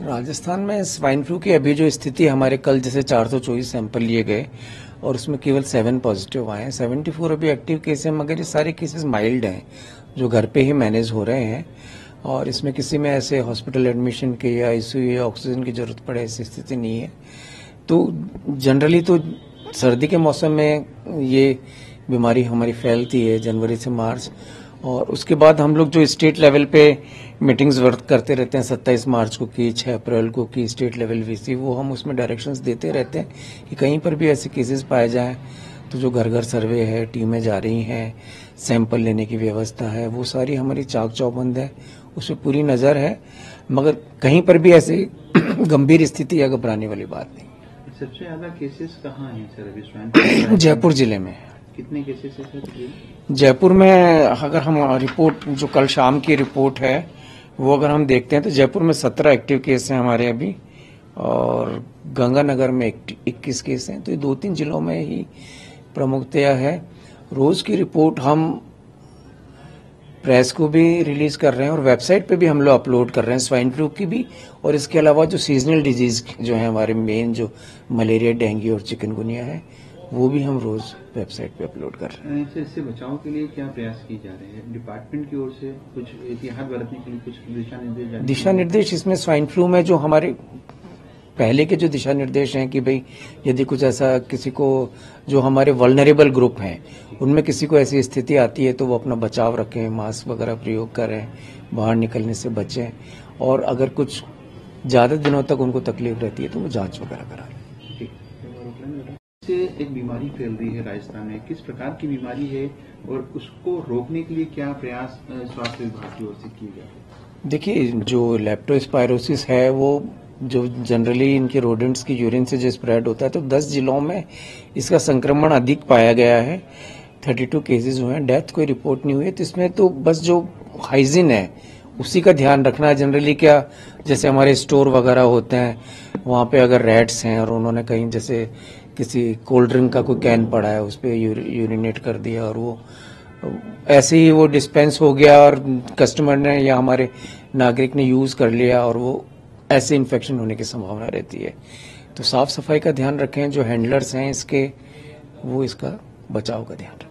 राजस्थान में swine flu की अभी जो स्थिति है, हमारे कल जैसे 424 सैंपल लिए गए और उसमें केवल 7 पॉजिटिव आए हैं। 74 अभी एक्टिव केस हैं, मगर ये सारे केसेस माइल्ड हैं जो घर पे ही मैनेज हो रहे हैं और इसमें किसी में ऐसे हॉस्पिटल एडमिशन के या आईसीयू या ऑक्सीजन की जरूरत पड़े ऐसी स्थिति नहीं है। तो जनरली तो सर्दी के मौसम में ये बीमारी हमारी फैलती है जनवरी से मार्च, और उसके बाद हम लोग जो स्टेट लेवल पे मीटिंग्स वर्क करते रहते हैं, 27 मार्च को की, 6 अप्रैल को की स्टेट लेवल वीसी, वो हम उसमें डायरेक्शंस देते रहते हैं कि कहीं पर भी ऐसे केसेस पाए जाएं तो जो घर घर सर्वे है, टीमें जा रही हैं, सैंपल लेने की व्यवस्था है, वो सारी हमारी चाक चौबंद है, उस पर पूरी नज़र है, मगर कहीं पर भी ऐसी गंभीर स्थिति या घबराने वाली बात नहीं। सबसे ज्यादा केसेस कहाँ हैं सर अभी स्वाइन? जयपुर जिले में। कितने केसेस है सर? जयपुर में अगर हम रिपोर्ट जो कल शाम की रिपोर्ट है वो अगर हम देखते हैं तो जयपुर में 17 एक्टिव केस हैं हमारे अभी, और गंगानगर में 21 केस हैं। तो ये 2-3 जिलों में ही प्रमुखतया है। रोज की रिपोर्ट हम प्रेस को भी रिलीज कर रहे हैं और वेबसाइट पे भी हम लोग अपलोड कर रहे हैं स्वाइन फ्लू की भी, और इसके अलावा जो सीजनल डिजीज जो है हमारे मेन जो मलेरिया, डेंगू और चिकनगुनिया है वो भी हम रोज वेबसाइट पे अपलोड कर रहे हैं। इससे बचाव के लिए क्या प्रयास किए जा रहे हैं डिपार्टमेंट की ओर से? कुछ एहतियात बरतने के लिए कुछ दिशा निर्देश? इसमें स्वाइन फ्लू में जो हमारे पहले के जो दिशा निर्देश हैं कि भाई यदि कुछ ऐसा किसी को, जो हमारे वल्नरेबल ग्रुप हैं उनमें किसी को ऐसी स्थिति आती है तो वो अपना बचाव रखें, मास्क वगैरह प्रयोग करें, बाहर निकलने से बचें, और अगर कुछ ज्यादा दिनों तक उनको तकलीफ रहती है तो वो जांच वगैरह करा लें। एक बीमारी फैल रही है राजस्थान में, किस प्रकार की बीमारी है और उसको रोकने के लिए क्या प्रयास स्वास्थ्य विभाग की ओर से किए जा रहे हैं? देखिए, जो लेप्टोस्पायरोसिस है वो जो जनरली इनके रोडेंट्स की यूरिन से जो स्प्रेड होता है, तो 10 जिलों में इसका संक्रमण अधिक पाया गया है। 32 केसेस हुए हैं, डेथ कोई रिपोर्ट नहीं हुई है। तो इसमें तो बस जो हाइजीन है उसी का ध्यान रखना है। जनरली क्या, जैसे हमारे स्टोर वगैरह होते हैं वहां पे अगर रैट्स हैं और उन्होंने कहीं जैसे किसी कोल्ड ड्रिंक का कोई कैन पड़ा है उस पर यूरिनेट कर दिया और वो ऐसे ही वो डिस्पेंस हो गया और कस्टमर ने या हमारे नागरिक ने यूज कर लिया और वो ऐसे इन्फेक्शन होने की संभावना रहती है। तो साफ सफाई का ध्यान रखें, जो हैंडलर्स हैं इसके वो इसका बचाव का ध्यान रखें।